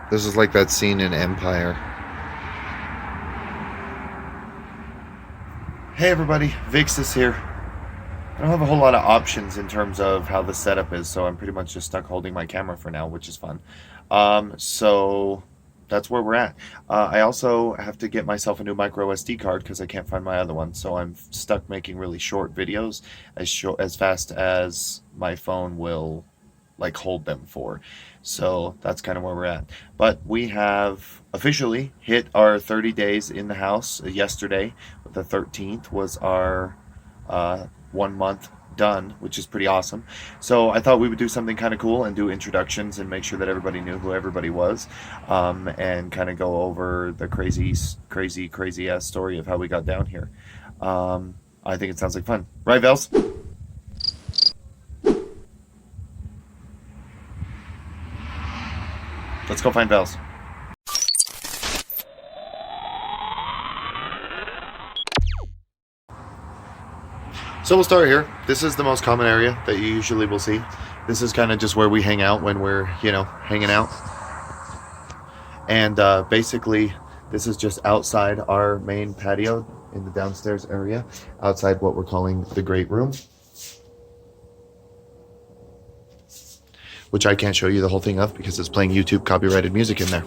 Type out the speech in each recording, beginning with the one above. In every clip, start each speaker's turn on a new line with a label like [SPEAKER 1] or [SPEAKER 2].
[SPEAKER 1] This is like that scene in Empire. Hey everybody, Vixus here. I don't have a whole lot of options in terms of how the setup is, so I'm pretty much just stuck holding my camera for now, which is fun. So that's where we're at. I also have to get myself a new micro SD card because I can't find my other one, so I'm stuck making really short videos as fast as my phone will like hold them for. So that's kind of where we're at. But we have officially hit our 30 days in the house yesterday. The 13th was our 1 month done, which is pretty awesome. So I thought we would do something kind of cool and do introductions and make sure that everybody knew who everybody was, and kind of go over the crazy ass story of how we got down here. I think it sounds like fun, right, Vels? Let's go find Vels. So we'll start here. This is the most common area that you usually will see. This is kind of just where we hang out when we're, hanging out. And basically, this is just outside our main patio in the downstairs area, outside what we're calling the great room, which I can't show you the whole thing of because it's playing YouTube copyrighted music in there.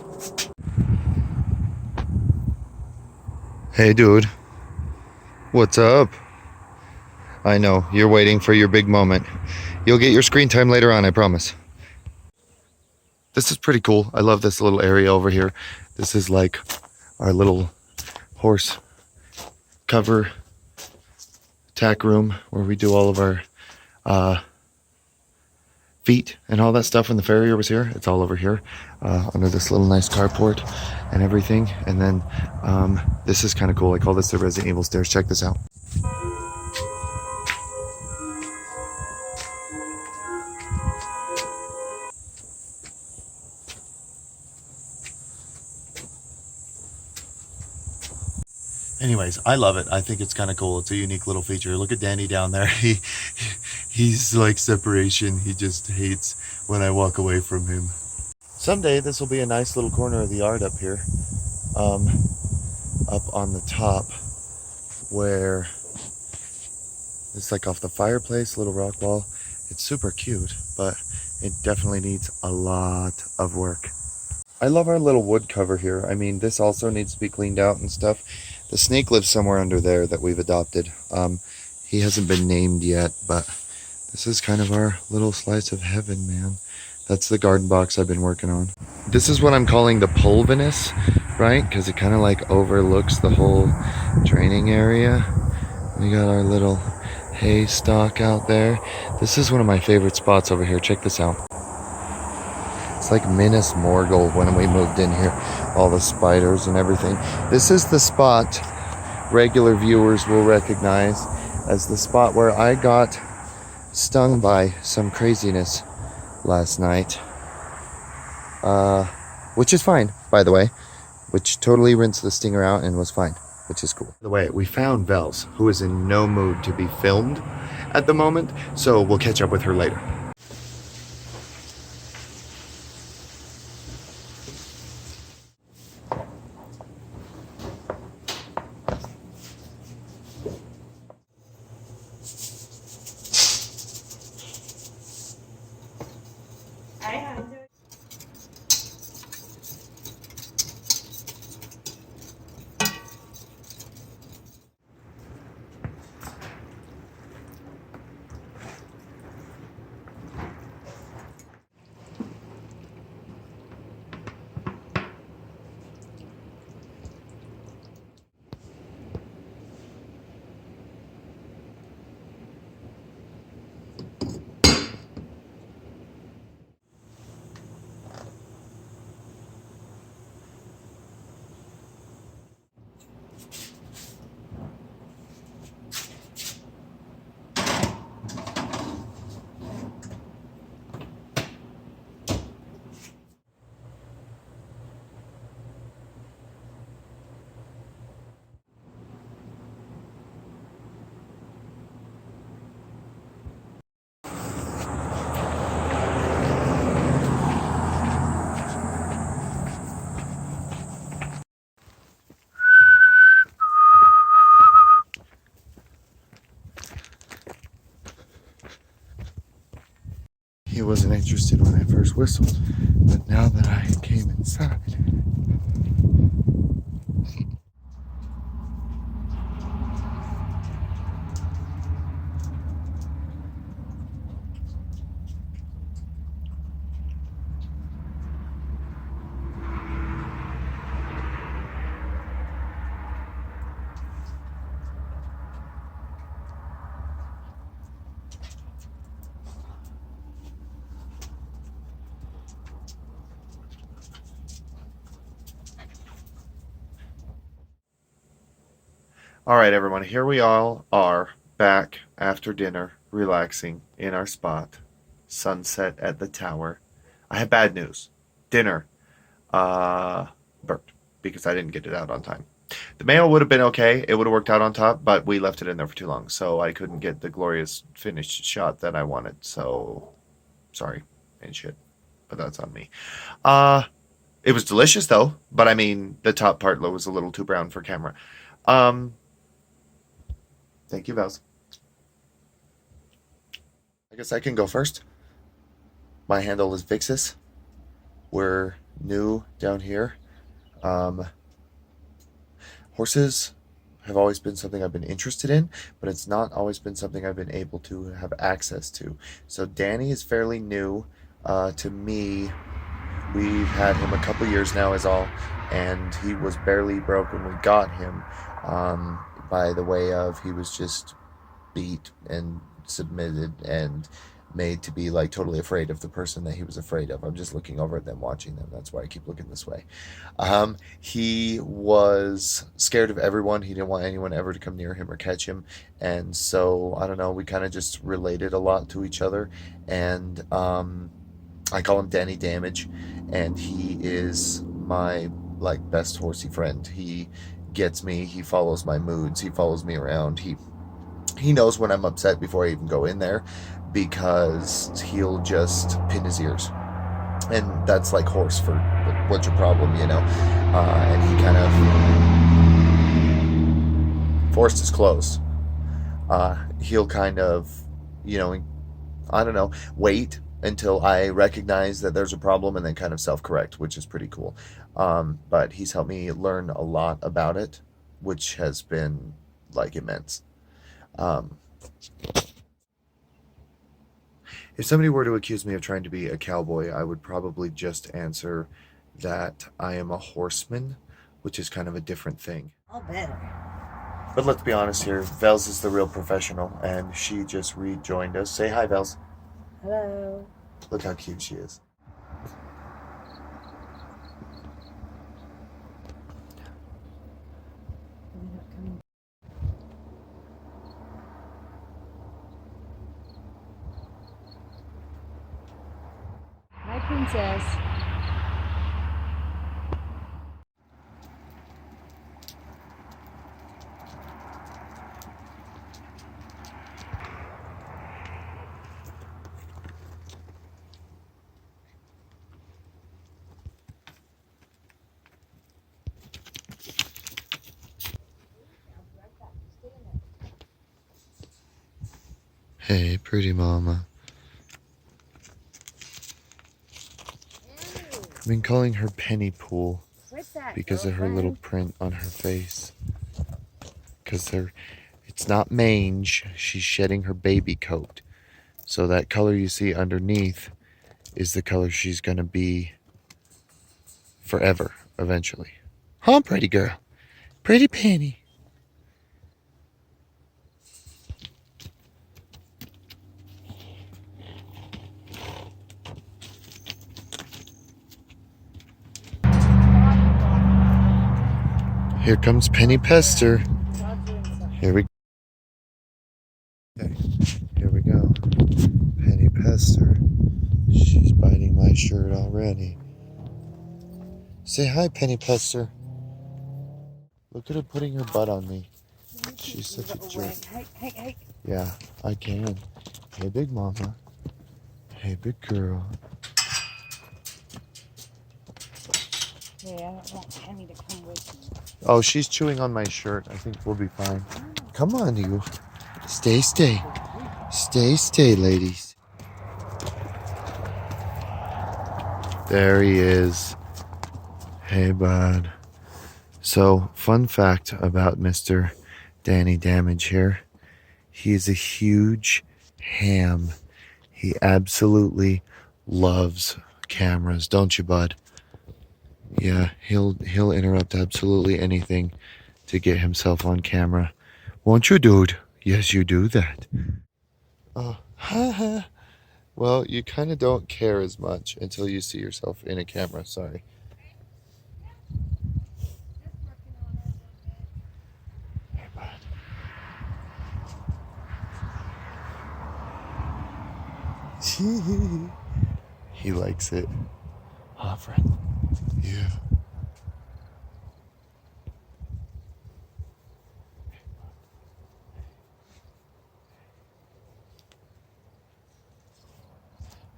[SPEAKER 1] Hey, dude. What's up? I know, you're waiting for your big moment. You'll get your screen time later on, I promise. This is pretty cool. I love this little area over here. This is like our little horse cover tack room where we do all of our feet and all that stuff. When the farrier was here, it's all over here under this little nice carport and everything. And then this is kind of cool. I call this the Resident Evil stairs. Check this out. Anyways, I love it. I think it's kind of cool. It's a unique little feature. Look at Danny down there. He's like separation. He just hates when I walk away from him. Someday this will be a nice little corner of the yard up here, up on the top, where it's like off the fireplace, little rock wall. It's super cute, but it definitely needs a lot of work. I love our little wood cover here. I mean, this also needs to be cleaned out and stuff. The snake lives somewhere under there that we've adopted. He hasn't been named yet, but this is kind of our little slice of heaven, man. That's the garden box I've been working on. This is what I'm calling the pulvinus, right? Because it kind of like overlooks the whole draining area. We got our little hay stock out there. This is one of my favorite spots over here. Check this out. It's like Minas Morgul when we moved in here. All the spiders and everything. This is the spot regular viewers will recognize as the spot where I got stung by some craziness last night. Which is fine, by the way. Which totally rinsed the stinger out and was fine, which is cool. By the way, we found Vels, who is in no mood to be filmed at the moment, so we'll catch up with her later. he wasn't interested when I first whistled, but now that I came inside. All right, everyone, here we all are back after dinner, relaxing in our spot. Sunset at the tower. I have bad news. Dinner burnt because I didn't get it out on time. The mayo would have been okay. It would have worked out on top, but we left it in there for too long, so I couldn't get the glorious finished shot that I wanted. So, sorry and shit, but that's on me. Uh, it was delicious though, but I mean, the top part was a little too brown for camera. Um, Thank you, Vels. I guess I can go first. My handle is Vixus. We're new down here. Horses have always been something I've been interested in, but it's not always been something I've been able to have access to. So Danny is fairly new to me. We've had him a couple years now is all, and he was barely broke when we got him. By the way of he was just beat and submitted and made to be like totally afraid of the person that he was afraid of. I'm just looking over at them, watching them. That's why I keep looking this way. He was scared of everyone. He didn't want anyone ever to come near him or catch him. And so, I don't know, we kind of just related a lot to each other. And I call him Danny Damage. And he is my like best horsey friend. He gets me. He follows my moods. He follows me around. He knows when I'm upset before I even go in there because he'll just pin his ears. And that's like horse for what's your problem, you know? And he kind of forced his clothes. He'll kind of, you know, I don't know, wait until I recognize that there's a problem and then kind of self-correct, which is pretty cool. But he's helped me learn a lot about it, which has been like immense. If somebody were to accuse me of trying to be a cowboy, I would probably just answer that I am a horseman, which is kind of a different thing.
[SPEAKER 2] All better.
[SPEAKER 1] But let's be honest here, Vels is the real professional, and she just rejoined us. Say hi, Vels.
[SPEAKER 2] Hello.
[SPEAKER 1] Look how cute she is.
[SPEAKER 2] Hi, princess.
[SPEAKER 1] Hey, pretty mama. I've been calling her Penny Pool because of her little print on her face. Because it's not mange, she's shedding her baby coat. So that color you see underneath is the color she's gonna be forever, eventually. Huh, pretty girl? Pretty Penny. Here comes Penny Pester. Here we go. Okay, here we go. Penny Pester. She's biting my shirt already. Say hi, Penny Pester. Look at her putting her butt on me. She's such a jerk.
[SPEAKER 2] Hey.
[SPEAKER 1] Yeah, I can. Hey, big mama. Hey, big girl.
[SPEAKER 2] Yeah, I don't want Penny to come with me.
[SPEAKER 1] Oh, she's chewing on my shirt. I think we'll be fine. Come on, you. Stay, ladies. There he is. Hey, bud. So, fun fact about Mr. Danny Damage here. He's a huge ham. He absolutely loves cameras, don't you, bud? Yeah, he'll interrupt absolutely anything to get himself on camera. Won't you, dude? Yes, you do that. Oh, haha. Well, you kind of don't care as much until you see yourself in a camera. Sorry. Hey, bud. He likes it. Huh, friend? Yeah.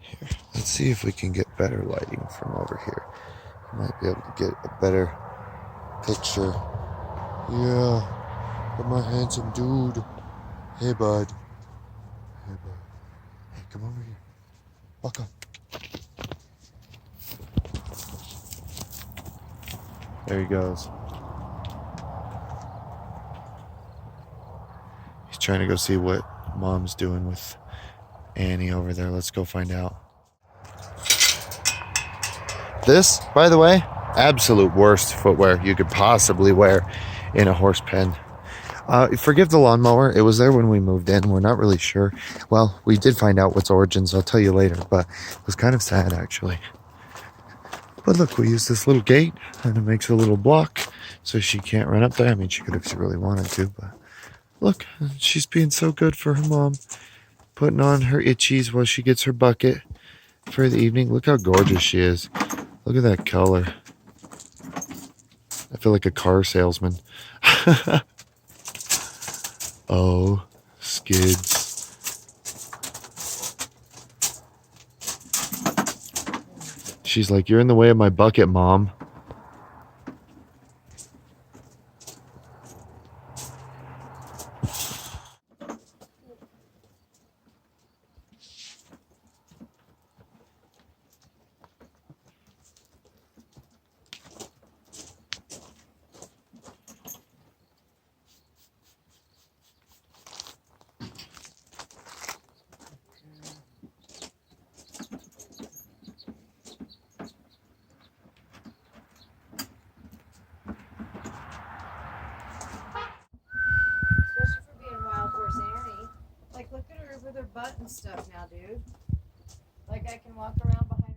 [SPEAKER 1] Here, let's see if we can get better lighting from over here. Might be able to get a better picture. Yeah. But my handsome dude. Hey, bud. Hey, bud. Hey, come over here. Walk up. There he goes. He's trying to go see what Mom's doing with Annie over there. Let's go find out. This, by the way, absolute worst footwear you could possibly wear in a horse pen. Forgive the lawnmower. It was there when we moved in. We're not really sure. Well, we did find out what's origins. I'll tell you later, but it was kind of sad, actually. But look, we use this little gate, and it makes a little block, so she can't run up there. I mean, she could if she really wanted to, but look, she's being so good for her mom. Putting on her itchies while she gets her bucket for the evening. Look how gorgeous she is. Look at that color. I feel like a car salesman. Oh, skids. She's like, you're in the way of my bucket, Mom.
[SPEAKER 2] Especially for being wild horse Annie. Like, look at her with her butt and stuff now, dude. Like, I can walk around behind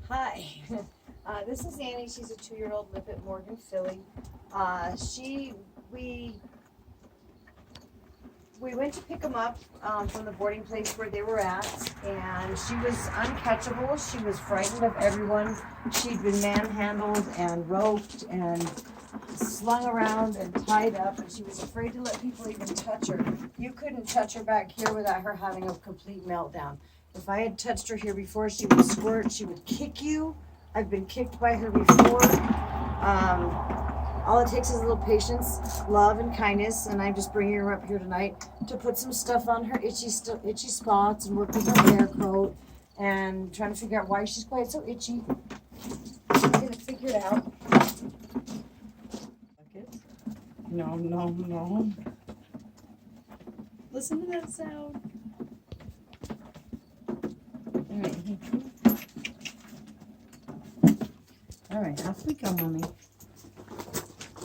[SPEAKER 2] her. Hi. This is Annie. She's a 2-year-old Lippet Morgan filly. We went to pick them up from the boarding place where they were at, and she was uncatchable. She was frightened of everyone. She'd been manhandled and roped and slung around and tied up, and she was afraid to let people even touch her. You couldn't touch her back here without her having a complete meltdown. If I had touched her here before, she would squirt, she would kick you. I've been kicked by her before. All it takes is a little patience, love, and kindness, and I'm just bringing her up here tonight to put some stuff on her itchy spots and work with her hair coat and trying to figure out why she's quite so itchy. I'm gonna figure it out. No, no, no. Listen to that sound. All right, off we go, Mommy.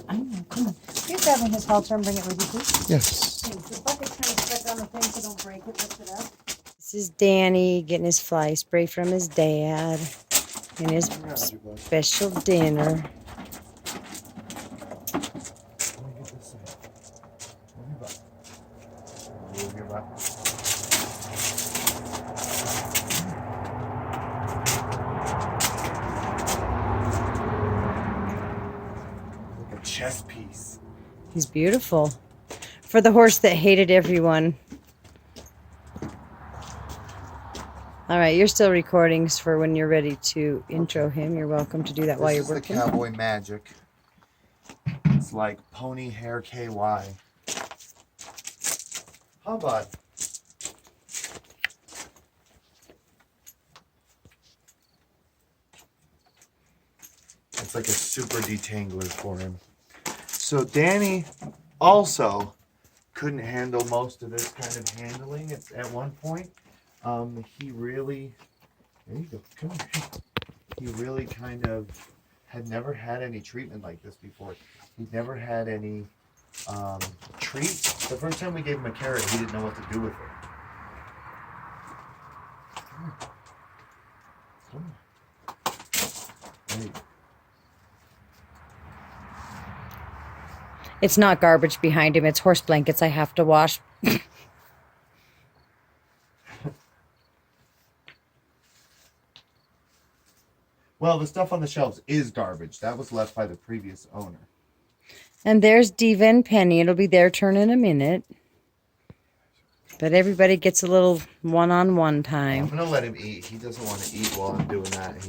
[SPEAKER 2] I know, come on. You grab me his halter and bring it with you, please.
[SPEAKER 1] Yes.
[SPEAKER 2] The bucket's kind of stuck on the thing, so don't break it. Lift it up. This is Danny getting his fly spray from his dad and his special dinner.
[SPEAKER 1] Chess piece.
[SPEAKER 2] He's beautiful. For the horse that hated everyone. All right, you're still recording for when you're ready to intro him. You're welcome to do that while you're working.
[SPEAKER 1] This is the Cowboy Magic. It's like pony hair KY. How about? It's like a super detangler for him. So Danny also couldn't handle most of this kind of handling at one point. He really, there you go, come here. He really kind of had never had any treatment like this before. He'd never had any treat. The first time we gave him a carrot, he didn't know what to do with it. Come on. Come on. There you go.
[SPEAKER 2] It's not garbage behind him. It's horse blankets I have to wash.
[SPEAKER 1] Well, the stuff on the shelves is garbage. That was left by the previous owner.
[SPEAKER 2] And there's Diva and Penny. It'll be their turn in a minute. But everybody gets a little one-on-one time.
[SPEAKER 1] I'm going to let him eat. He doesn't want to eat while I'm doing that.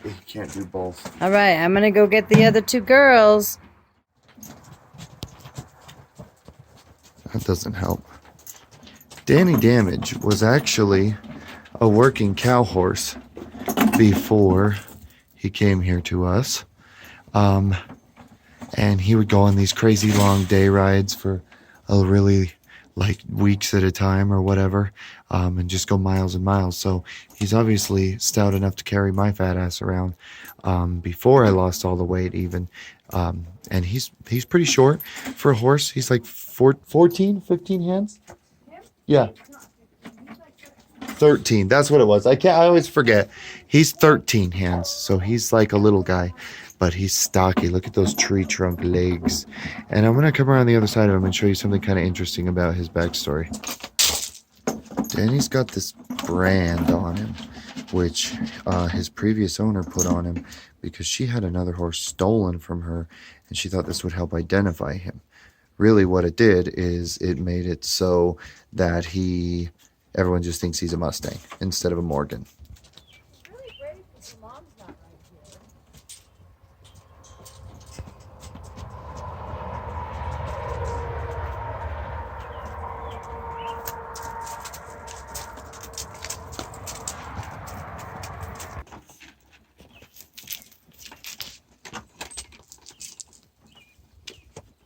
[SPEAKER 1] He can't do both.
[SPEAKER 2] All right, I'm going to go get the other two girls.
[SPEAKER 1] That doesn't help. Danny Damage was actually a working cow horse before he came here to us. And he would go on these crazy long day rides for a really like weeks at a time or whatever, and just go miles and miles. So he's obviously stout enough to carry my fat ass around before I lost all the weight even. And he's pretty short for a horse. He's like 14, 15 hands. Yeah. 13. That's what it was. I always forget. He's 13 hands. So he's like a little guy, but he's stocky. Look at those tree trunk legs. And I'm going to come around the other side of him and show you something kind of interesting about his backstory. Danny's got this brand on him, which his previous owner put on him because she had another horse stolen from her, and she thought this would help identify him. Really what it did is it made it so that everyone just thinks he's a Mustang instead of a Morgan.
[SPEAKER 2] It's really great because the mom's not right here.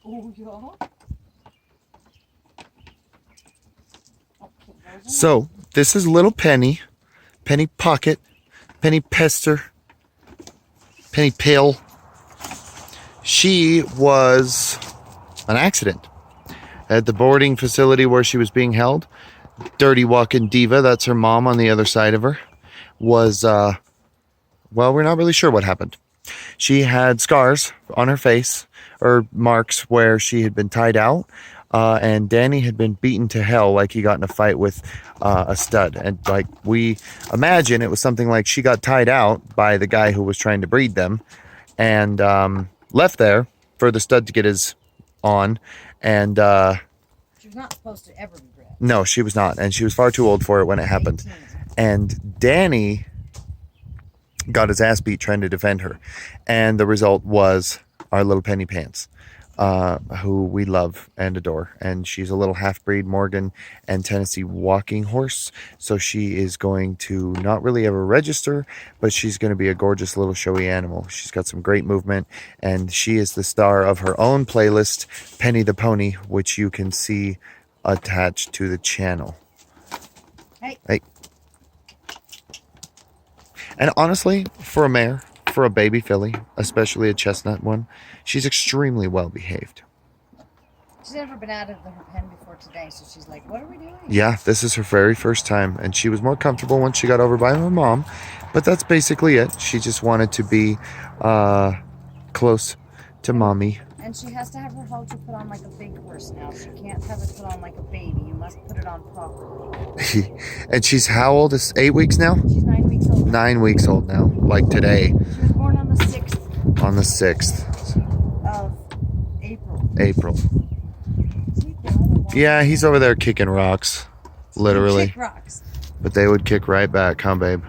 [SPEAKER 2] Oh, yeah.
[SPEAKER 1] So this is little Penny, Penny Pocket, Penny Pester, Penny Pill. She was an accident at the boarding facility where she was being held. Dirty walking diva, that's her mom on the other side of her, was, well, we're not really sure what happened. She had scars on her face, or marks where she had been tied out. And Danny had been beaten to hell like he got in a fight with a stud. And like we imagine it was something like she got tied out by the guy who was trying to breed them and left there for the stud to get his on. And
[SPEAKER 2] she was not supposed to ever be bred.
[SPEAKER 1] No, she was not. And she was far too old for it when it happened. And Danny got his ass beat trying to defend her. And the result was our little Penny Pants. Who we love and adore, and she's a little half-breed Morgan and Tennessee walking horse, so she is going to not really ever register, but she's going to be a gorgeous little showy animal. She's got some great movement, and she is the star of her own playlist, Penny the Pony, which you can see attached to the channel. Hey. And honestly, for a mare, for a baby filly, especially a chestnut one, she's extremely well behaved.
[SPEAKER 2] She's never been out of her pen before today, so she's like, what are we doing?
[SPEAKER 1] Yeah, this is her very first time, and she was more comfortable once she got over by her mom, but that's basically it. She just wanted to be close to mommy.
[SPEAKER 2] And she has to have her halter put on like a big horse now. She can't have it put on like a baby. You must put it on properly.
[SPEAKER 1] And she's how old? Is 8 weeks now?
[SPEAKER 2] She's 9 weeks old.
[SPEAKER 1] 9 weeks old now, like today.
[SPEAKER 2] She was born on the 6th.
[SPEAKER 1] On the 6th.
[SPEAKER 2] Of April.
[SPEAKER 1] April. Yeah, he's over there kicking rocks. Literally.
[SPEAKER 2] Kick rocks.
[SPEAKER 1] But they would kick right back, huh, babe?